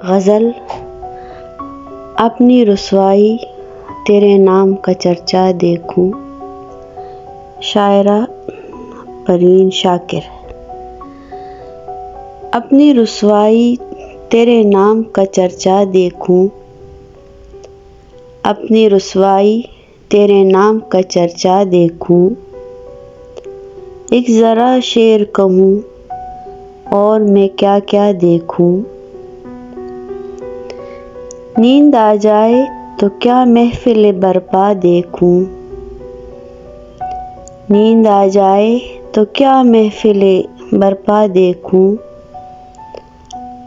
غزل اپنی رسوائی تیرے نام کا چرچا دیکھوں. شاعرہ پروین شاکر. اپنی رسوائی تیرے نام کا چرچا دیکھوں، اپنی رسوائی تیرے نام کا چرچا دیکھوں. ایک ذرا شعر کہوں اور میں کیا کیا دیکھوں. نیند آ جائے تو کیا محفل برپا دیکھوں. نیند آ جائے تو کیا محفل برپا دیکھوں.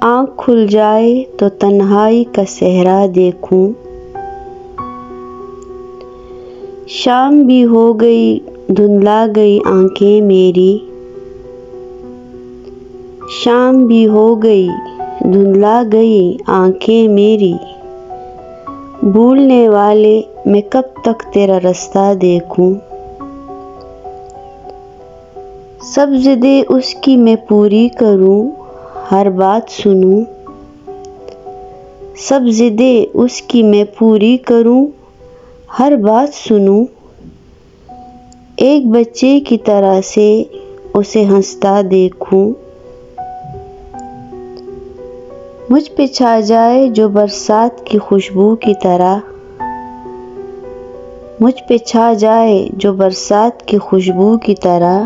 آنکھ کھل جائے تو تنہائی کا صحرا دیکھوں. شام بھی ہو گئی دھندلا گئی آنکھیں میری. شام بھی ہو گئی دھندلا گئی آنکھیں میری. بھولنے والے میں کب تک تیرا رستہ دیکھوں. سب ضدیں اس کی میں پوری کروں ہر بات سنوں. سب ضدیں اس کی میں پوری کروں ہر بات سنوں. ایک بچے کی طرح سے اسے ہنستا دیکھوں. مجھ پہ چھا جائے جو برسات کی خوشبو کی طرح. مجھ پہ چھا جائے جو برسات کی خوشبو کی طرح.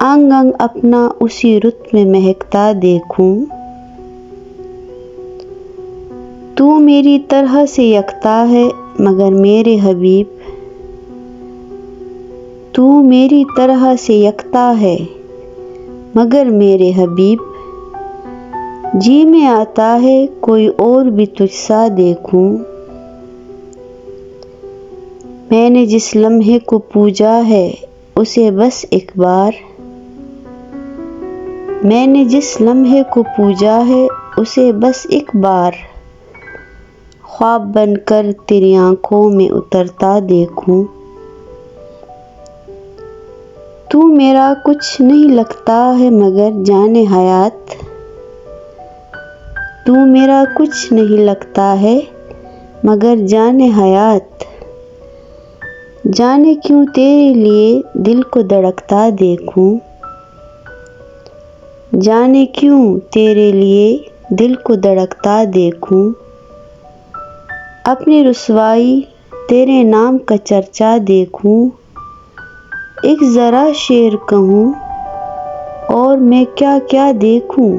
انگ انگ اپنا اسی رت میں مہکتا دیکھوں. تو میری طرح سے یکتا ہے مگر میرے حبیب. تو میری طرح سے یکتا ہے مگر میرے حبیب. جی میں آتا ہے کوئی اور بھی تجھ سا دیکھوں. میں نے جس لمحے کو پوجا ہے اسے بس ایک بار. میں نے جس لمحے کو پوجا ہے اسے بس ایک بار. خواب بن کر تیری آنکھوں میں اترتا دیکھوں. تو میرا کچھ نہیں لگتا ہے مگر جانے حیات. تو میرا کچھ نہیں لگتا ہے مگر جانے حیات. جانے کیوں تیرے لیے دل کو دھڑکتا دیکھوں. جانے کیوں تیرے لیے دل کو دھڑکتا دیکھوں. اپنی رسوائی تیرے نام کا چرچا دیکھوں. ایک ذرا شعر کہوں اور میں کیا کیا دیکھوں.